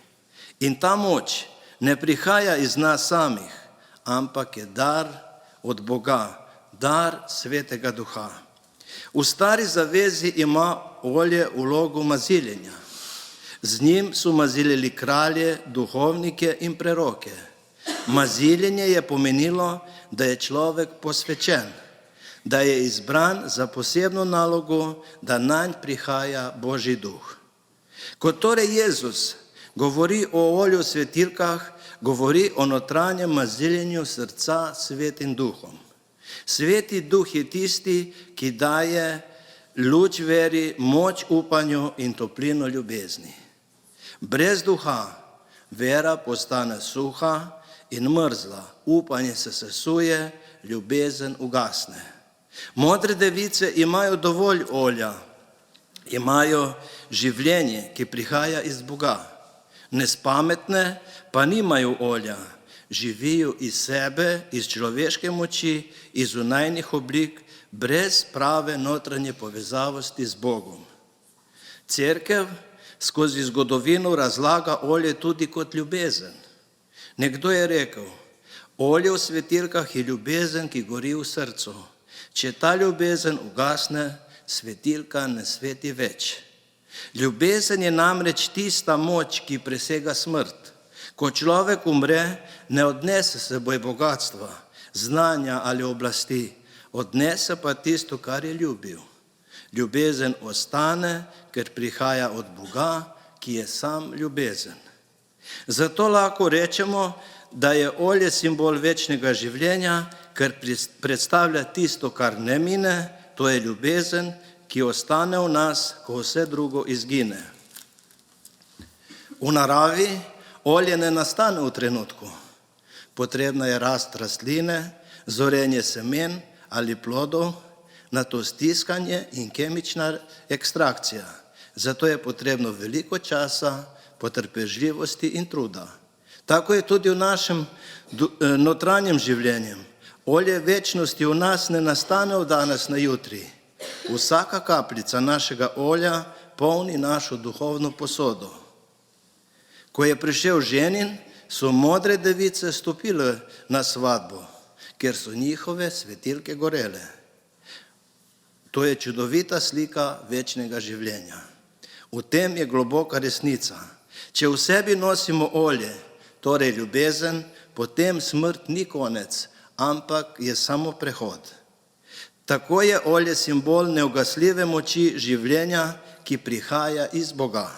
In ta moč ne prihaja iz nas samih, ampak je dar od Boga, dar Svetega Duha. V stari zavezi ima olje vlogo maziljenja. Z njim so mazilili kralje, duhovnike in preroke. Maziljenje je pomenilo, da je človek posvečen, da je izbran za posebno nalogo, da nanj prihaja Božji duh. Ko torej Jezus govori o olju svetilkah, govori o notranjem maziljenju srca Svetim Duhom. Sveti Duh je tisti, ki daje luč veri, moč upanju in toplino ljubezni. Brez duha vera postane suha in mrzla, upanje se sesuje, ljubezen ugasne. Modre device imajo dovolj olja, imajo življenje, ki prihaja iz Boga. Nespametne pa nimajo olja, živijo iz sebe, iz človeške moči, iz zunajnih oblik, brez prave notranje povezavosti z Bogom. Cerkev skozi zgodovino razlaga olje tudi kot ljubezen. Nekdo je rekel, olje v svetilkah je ljubezen, ki gori v srcu. Če ta ljubezen ugasne, svetilka ne sveti več. Ljubezen je namreč tista moč, ki presega smrt. Ko človek umre, ne odnese seboj bogatstva, znanja ali oblasti, odnese pa tisto, kar je ljubil. Ljubezen ostane, ker prihaja od Boga, ki je sam ljubezen. Zato lahko rečemo, da je olje simbol večnega življenja, ker predstavlja tisto, kar ne mine, to je ljubezen, ki ostane v nas, ko vse drugo izgine. V naravi olje ne nastane v trenutku. Potrebna je rast rastline, zorenje semen ali plodov, nato stiskanje in kemična ekstrakcija. Zato je potrebno veliko časa, potrpežljivosti in truda. Tako je tudi v našem notranjem življenju. Olje večnosti v nas ne nastane od danes na jutri. Vsaka kapljica našega olja polni našo duhovno posodo. Ko je prišel ženin, so modre device stopile na svatbo, ker so njihove svetilke gorele. To je čudovita slika večnega življenja. V tem je globoka resnica. Če v sebi nosimo olje, torej ljubezen, potem smrt ni konec, ampak je samo prehod. Tako je olje simbol neugasljive moči življenja, ki prihaja iz Boga.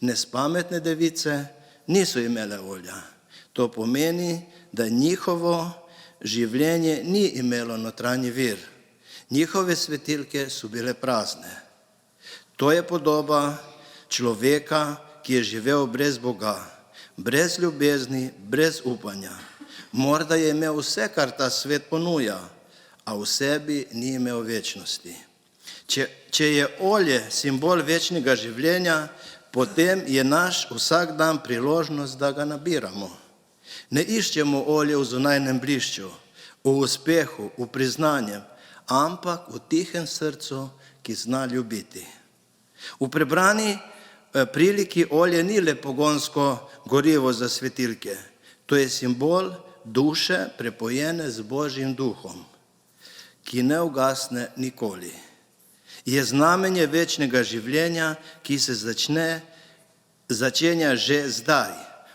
Nespametne device niso imele olja. To pomeni, da njihovo življenje ni imelo notranji vir. Njihove svetilke so bile prazne. To je podoba človeka, ki je živel brez Boga, brez ljubezni, brez upanja. Morda je imel vse, kar ta svet ponuja, a v sebi ni imel večnosti. Če je olje simbol večnega življenja, potem je naš vsak dan priložnost, da ga nabiramo. Ne iščemo olje v zunajnem blišču, v uspehu, v priznanju, ampak v tihem srcu, ki zna ljubiti. V prebrani priliki olje ni le pogonsko gorivo za svetilke. To je simbol duše prepojene z Božjim duhom, ki ne ugasne nikoli. Je znamenje večnega življenja, ki se začenja že zdaj.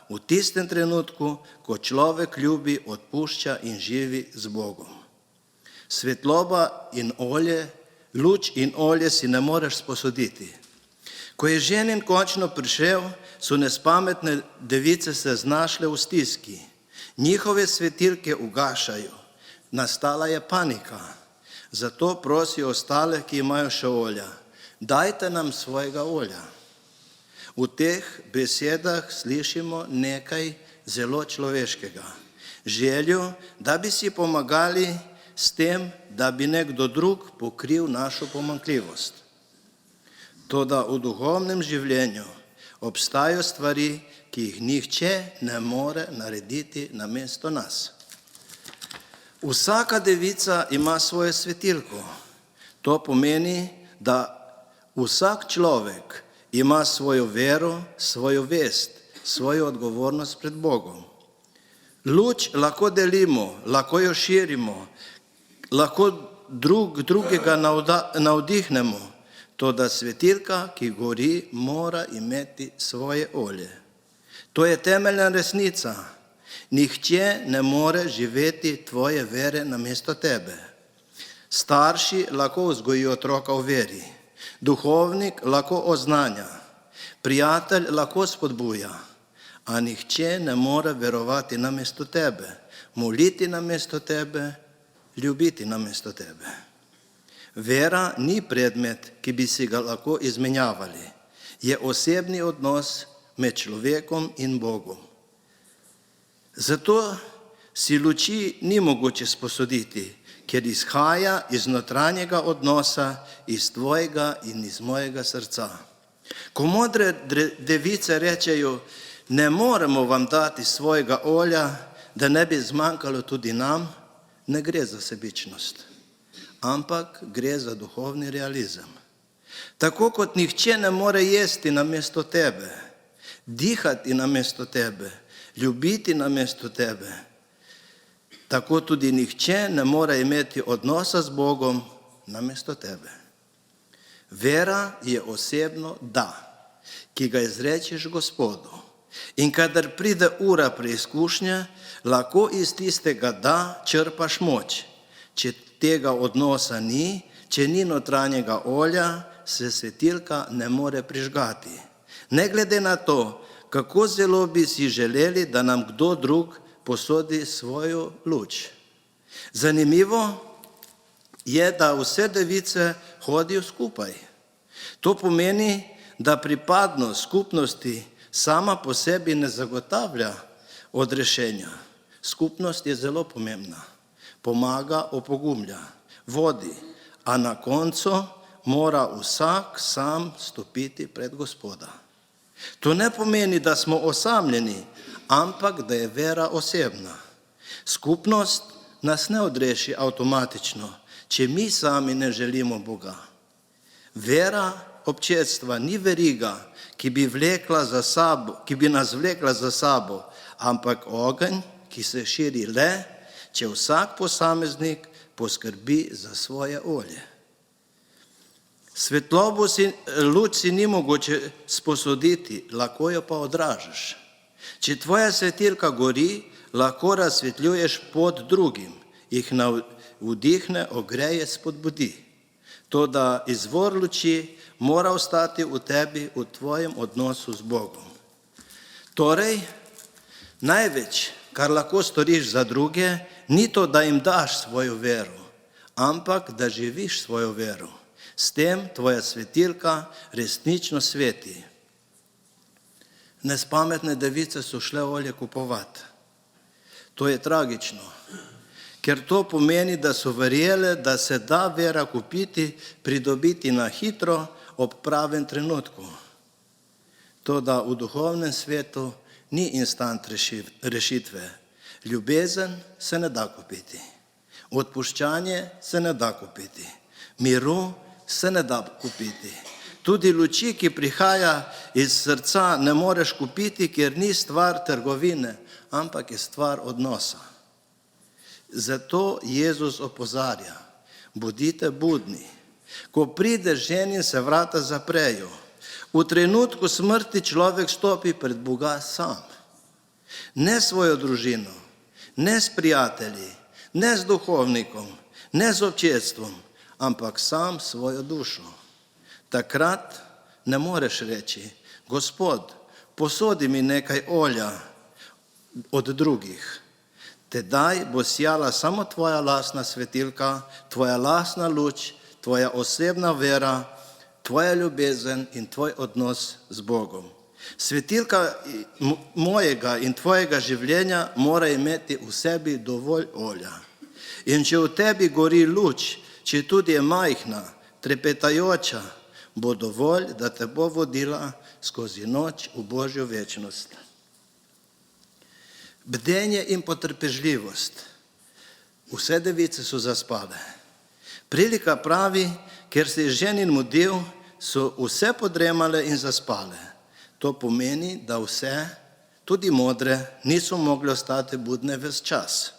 v tistem trenutku, ko človek ljubi, odpušča in živi z Bogom. Svetloba in olje, luč in olje si ne moreš sposoditi. Ko je ženin končno prišel, so nespametne device se znašle v stiski. Njihove svetilke ugašajo. Nastala je panika. Zato prosijo ostale, ki imajo še olja, dajte nam svojega olja. V teh besedah slišimo nekaj zelo človeškega. Željo, da bi si pomagali s tem, da bi nekdo drug pokril našo pomanjkljivost. Toda v duhovnem življenju obstajajo stvari, ki jih nihče ne more narediti namesto nas. Vsaka devica ima svojo svetilko. To pomeni, da vsak človek ima svojo vero, svojo vest, svojo odgovornost pred Bogom. Luč lahko delimo, lahko jo širimo, lahko drugega navdihnemo, toda svetilka, ki gori, mora imeti svoje olje. To je temeljna resnica. Nihče ne more živeti tvoje vere namesto tebe. Starši lahko vzgojijo otroka v veri, duhovnik lahko oznanja, prijatelj lahko spodbuja, a nihče ne more verovati namesto tebe, moliti namesto tebe, ljubiti namesto tebe. Vera ni predmet, ki bi si ga lahko izmenjavali. Je osebni odnos med človekom in Bogom. Zato si luči ni mogoče sposoditi, ker izhaja iz notranjega odnosa, iz tvojega in iz mojega srca. Ko modre device rečejo, ne moremo vam dati svojega olja, da ne bi zmanjkalo tudi nam, ne gre za sebičnost, ampak gre za duhovni realizem. Tako kot nihče ne more jesti namesto tebe, dihati namesto tebe, ljubiti namesto tebe, tako tudi nihče ne more imeti odnosa z Bogom namesto tebe. Vera je osebno da, ki ga izrečeš Gospodu. In kadar pride ura preizkušnje, lahko iz tistega da črpaš moč. Če tega odnosa ni, če ni notranjega olja, se svetilka ne more prižgati. Ne glede na to, kako zelo bi si želeli, da nam kdo drug posodi svojo luč. Zanimivo je, da vse device hodijo skupaj. To pomeni, da pripadnost skupnosti sama po sebi ne zagotavlja odrešenja. Skupnost je zelo pomembna. Pomaga, opogumlja, vodi, a na koncu mora vsak sam stopiti pred Gospoda. To ne pomeni, da smo osamljeni, ampak da je vera osebna. Skupnost nas ne odreši avtomatično, če mi sami ne želimo Boga. Vera občestva ni veriga, ki bi nas vlekla za sabo, ampak ogenj, ki se širi le, če vsak posameznik poskrbi za svoje olje. Svetlobo luč si ni mogoče sposoditi, lahko jo pa odražaš. Če tvoja svetilka gori, lahko razsvetljuješ pot drugim, jih navdihne, ogreje, spodbudi. Toda izvor luči mora ostati v tebi, v tvojem odnosu z Bogom. Torej, največ, kar lahko storiš za druge, ni to, da jim daš svojo vero, ampak da živiš svojo vero. S tem tvoja svetilka resnično sveti. Nespametne device so šle olje kupovati. To je tragično, ker to pomeni, da so verjele, da se da vera kupiti, pridobiti na hitro, ob pravem trenutku. Toda v duhovnem svetu ni instant rešitve. Ljubezen se ne da kupiti. Odpuščanje se ne da kupiti. Miru se ne da kupiti. Tudi luči, ki prihaja iz srca, ne moreš kupiti, ker ni stvar trgovine, ampak je stvar odnosa. Zato Jezus opozarja, bodite budni. Ko pride ženin, se vrata zaprejo. V trenutku smrti človek stopi pred Boga sam. Ne svojo družino, ne s prijatelji, ne s duhovnikom, ne z občestvom, ampak sam svojo dušo. Takrat ne moreš reči: Gospod, posodi mi nekaj olja od drugih. Tedaj bo sijala samo tvoja lastna svetilka, tvoja lastna luč, tvoja osebna vera, tvoja ljubezen in tvoj odnos z Bogom. Svetilka mojega in tvojega življenja mora imeti v sebi dovolj olja. In če v tebi gori luč, če tudi je majhna, trepetajoča, bo dovolj, da te bo vodila skozi noč v Božjo večnost. Bdenje in potrpežljivost. Vse device so zaspale. Prilika pravi, ker se je ženin mudil, so vse podremale in zaspale. To pomeni, da vse, tudi modre, niso mogli ostati budne ves čas.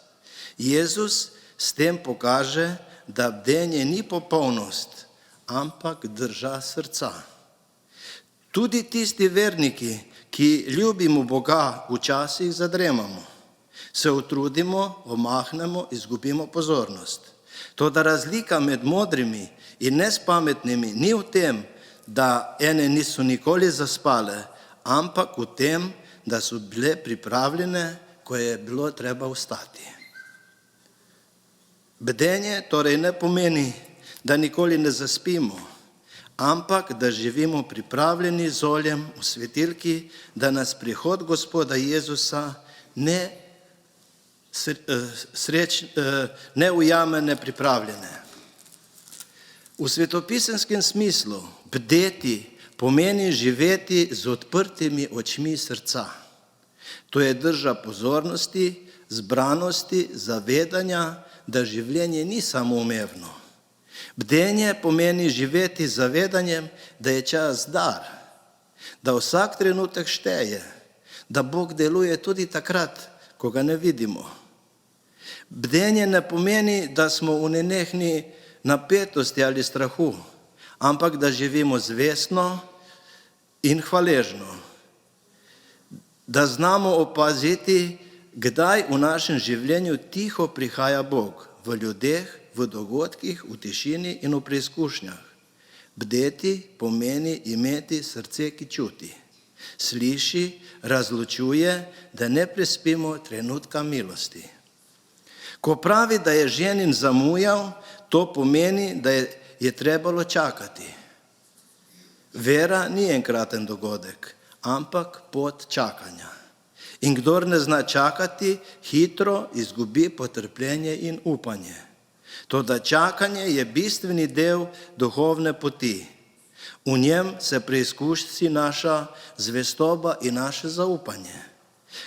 Jezus s tem pokaže, da bdenje ni popolnost, ampak drža srca. Tudi tisti verniki, ki ljubimo Boga, včasih zadremamo. Se utrudimo, omahnemo, izgubimo pozornost. Toda razlika med modrimi in nespametnimi ni v tem, da ene niso nikoli zaspale, ampak v tem, da so bile pripravljene, ko je bilo treba vstati. Bdenje torej ne pomeni, da nikoli ne zaspimo, ampak da živimo pripravljeni z oljem v svetilki, da nas prihod Gospoda Jezusa ne ujame nepripravljene. V svetopisenskem smislu bdeti pomeni živeti z odprtimi očmi srca. To je drža pozornosti, zbranosti, zavedanja, da življenje ni samoumevno. Bdenje pomeni živeti z zavedanjem, da je čas dar, da vsak trenutek šteje, da Bog deluje tudi takrat, ko ga ne vidimo. Bdenje ne pomeni, da smo v nenehni napetosti ali strahu, ampak da živimo zvestno in hvaležno. Da znamo opaziti, kdaj v našem življenju tiho prihaja Bog, v ljudeh, v dogodkih, v tišini in v preizkušnjah. Bdeti pomeni imeti srce, ki čuti, sliši, razločuje, da ne prespimo trenutka milosti. Ko pravi, da je ženin zamujal, to pomeni, da je trebalo čakati. Vera ni enkraten dogodek, ampak pot čakanja. In kdor ne zna čakati, hitro izgubi potrpljenje in upanje. Toda čakanje je bistveni del duhovne poti. V njem se preizkusi naša zvestoba in naše zaupanje.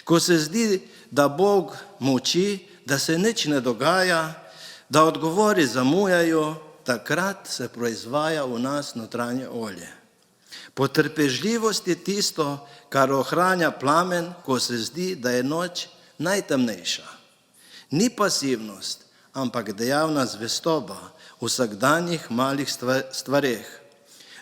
Ko se zdi, da Bog molči, da se nič ne dogaja, da odgovori zamujajo, takrat se proizvaja v nas notranje olje. Potrpežljivost je tisto, kar ohranja plamen, ko se zdi, da je noč najtemnejša. Ni pasivnost, ampak dejavna zvestoba v vsakdanjih malih stvareh.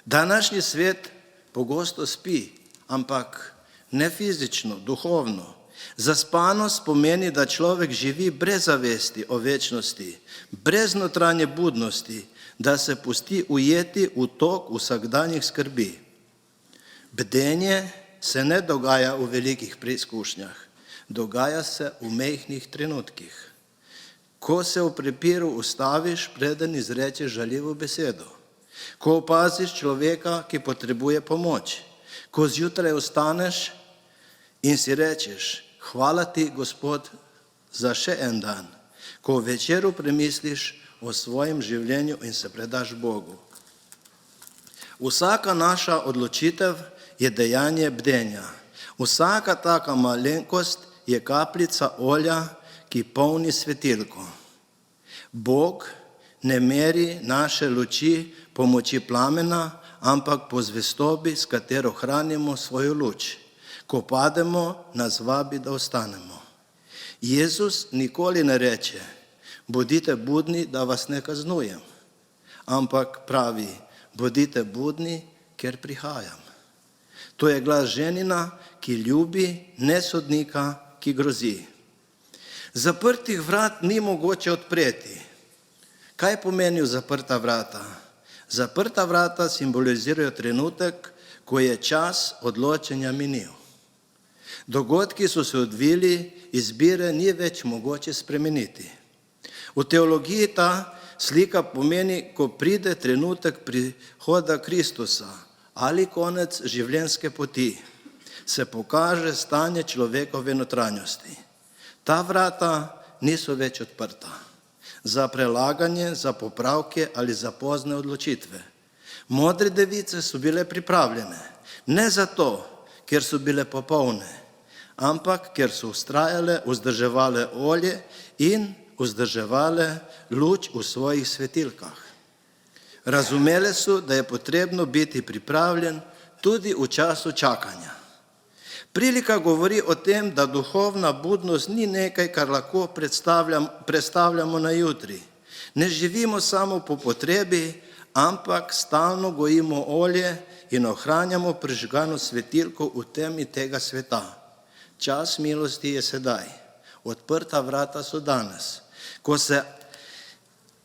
Današnji svet pogosto spi, ampak ne fizično, duhovno. Zaspanost pomeni, da človek živi brez zavesti o večnosti, brez notranje budnosti, da se pusti ujeti v tok vsakdanjih skrbi. Bdenje se ne dogaja v velikih preizkušnjah, dogaja se v majhnih trenutkih. Ko se v prepiru ustaviš, preden izrečeš žaljivo besedo. Ko opaziš človeka, ki potrebuje pomoč. Ko zjutraj vstaneš in si rečeš: hvala ti, Gospod, za še en dan. Ko v večeru premisliš o svojem življenju in se predaš Bogu. Vsaka naša odločitev je dejanje bdenja. Vsaka taka malenkost je kapljica olja, ki polni svetilko. Bog ne meri naše luči po moči plamena, ampak po zvestobi, s katero hranimo svojo luč. Ko pademo, nas vabi, da ostanemo. Jezus nikoli ne reče: bodite budni, da vas ne kaznujem, ampak pravi: bodite budni, ker prihajam. To je glas ženina, ki ljubi ne sodnika, ki grozi. Zaprtih vrat ni mogoče odpreti. Kaj pomenijo zaprta vrata? Zaprta vrata simbolizirajo trenutek, ko je čas odločanja minil. Dogodki so se odvili, izbire ni več mogoče spremeniti. V teologiji ta slika pomeni, ko pride trenutek prihoda Kristusa ali konec življenjske poti, se pokaže stanje človekove notranjosti. Ta vrata niso več odprta za prelaganje, za popravke ali za pozne odločitve. Modre device so bile pripravljene, ne zato, ker so bile popolne, ampak ker so vztrajale, vzdrževale olje in vzdrževale luč v svojih svetilkah. Razumele so, da je potrebno biti pripravljen tudi v času čakanja. Prilika govori o tem, da duhovna budnost ni nekaj, kar lahko prestavljamo na jutri. Ne živimo samo po potrebi, ampak stalno gojimo olje in ohranjamo prižgano svetilko v temi tega sveta. Čas milosti je sedaj. Odprta vrata so danes. Ko se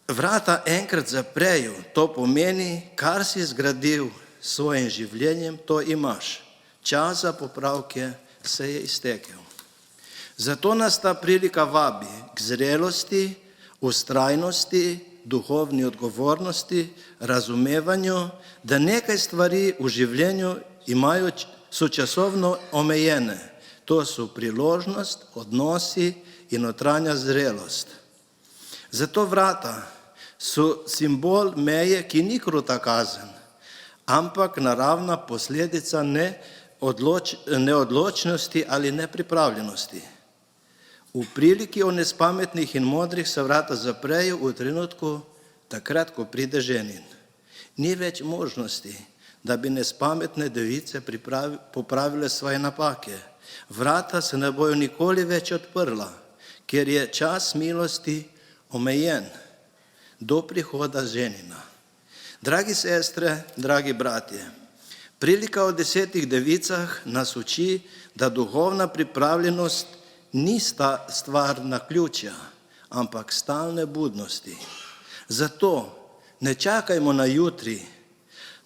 vrata enkrat zaprejo, to pomeni, kar si zgradil s svojim življenjem, to imaš. Čas za popravke se je iztekel. Zato nas ta prilika vabi k zrelosti, vztrajnosti, duhovni odgovornosti, razumevanju, da nekaj stvari v življenju so časovno omejene. To so priložnost, odnosi in notranja zrelost. Zato vrata so simbol meje, ki ni kruta kazen, ampak naravna posledica neodločnosti ali nepripravljenosti. V priliki o nespametnih in modrih se vrata zaprejo v trenutku, takrat, ko pride ženin. Ni več možnosti, da bi nespametne device popravile svoje napake. Vrata se ne bojo nikoli več odprla, ker je čas milosti omejen do prihoda ženina. Dragi sestre, dragi bratje, prilika o 10 devicah nas uči, da duhovna pripravljenost ni stvar naključja, ampak stalne budnosti. Zato ne čakajmo na jutri,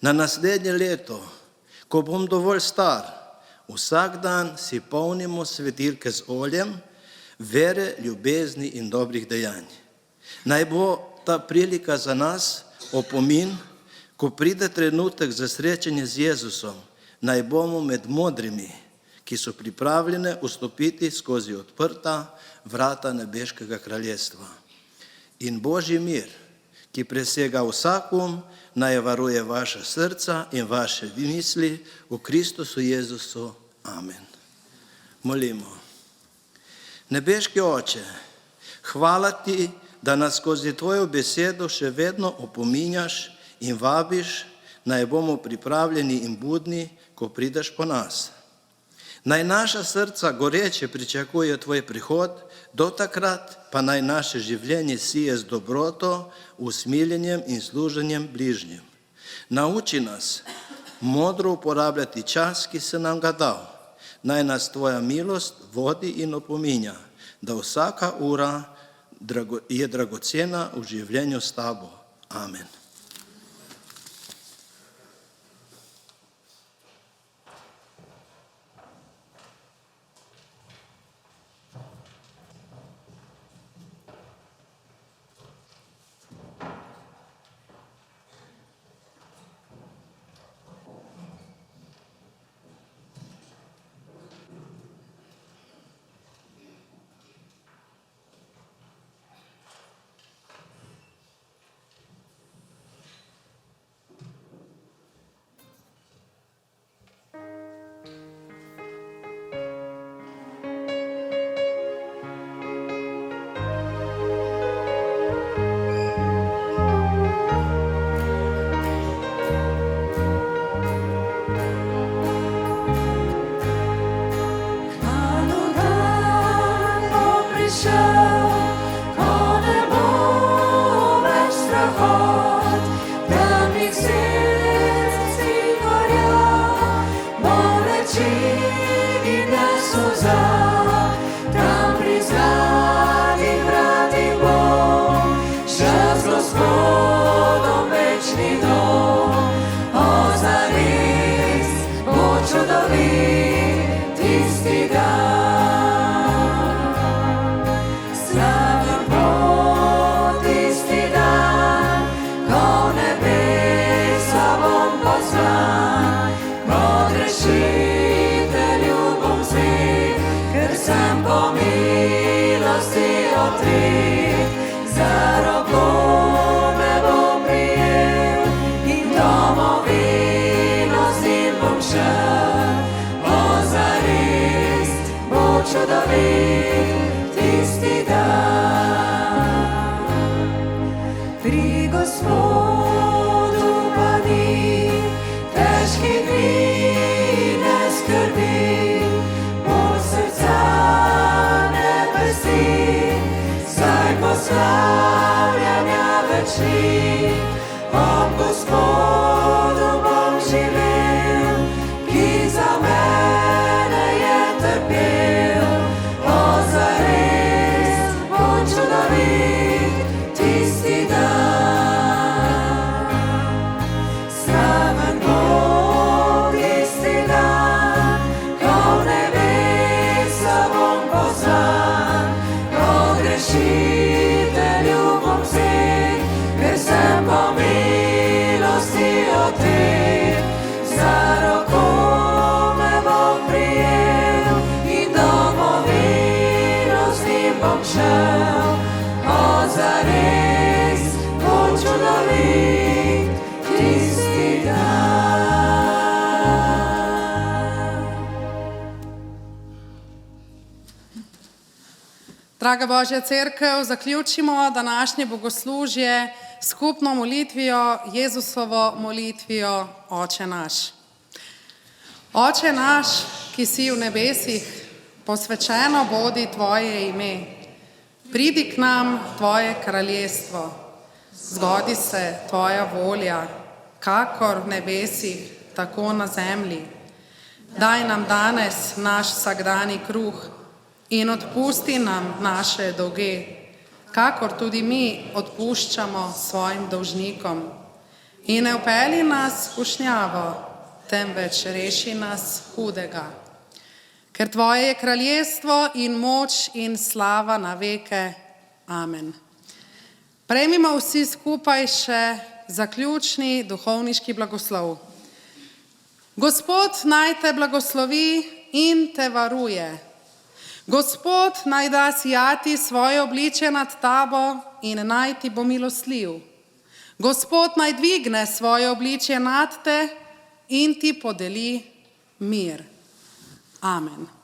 na naslednje leto, ko bom dovolj star. Vsak dan si polnimo svetilke z oljem, vere, ljubezni in dobrih dejanj. Naj bo ta prilika za nas opomin, ko pride trenutek za srečanje z Jezusom, naj bomo med modrimi, ki so pripravljene vstopiti skozi odprta vrata nebeškega kraljestva. In Božji mir, ki presega vsak naj varuje vaša srca in vaše misli v Kristusu Jezusu. Amen. Molimo. Nebeški Oče, hvala ti, da nas skozi tvojo besedo še vedno opominjaš in vabiš, naj bomo pripravljeni in budni, ko prideš po nas. Naj naša srca goreče pričakuje tvoj prihod, do takrat pa naj naše življenje sije z dobroto, usmiljenjem in služenjem bližnjim. Nauči nas modro uporabljati čas, ki se nam ga dal. Naj nas tvoja milost vodi in opominja, da vsaka ura je dragocena v življenju s tabo. Amen. Draga Božja cerkev, zaključimo današnje bogoslužje skupno molitvijo, Jezusovo molitvijo Oče naš. Oče naš, ki si v nebesih, posvečeno bodi Tvoje ime. Pridi k nam Tvoje kraljestvo. Zgodi se Tvoja volja, kakor v nebesih, tako na zemlji. Daj nam danes naš vsakdani kruh in odpusti nam naše dolge, kakor tudi mi odpuščamo svojim dolžnikom. In ne vpelji nas v skušnjavo, temveč reši nas hudega. Ker Tvoje je kraljestvo in moč in slava na veke. Amen. Prejmimo vsi skupaj še zaključni duhovniški blagoslov. Gospod naj te blagoslovi in te varuje. Gospod naj da sijati svoje obličje nad tabo in naj ti bo milostljiv. Gospod naj dvigne svoje obličje nad te in ti podeli mir. Amen.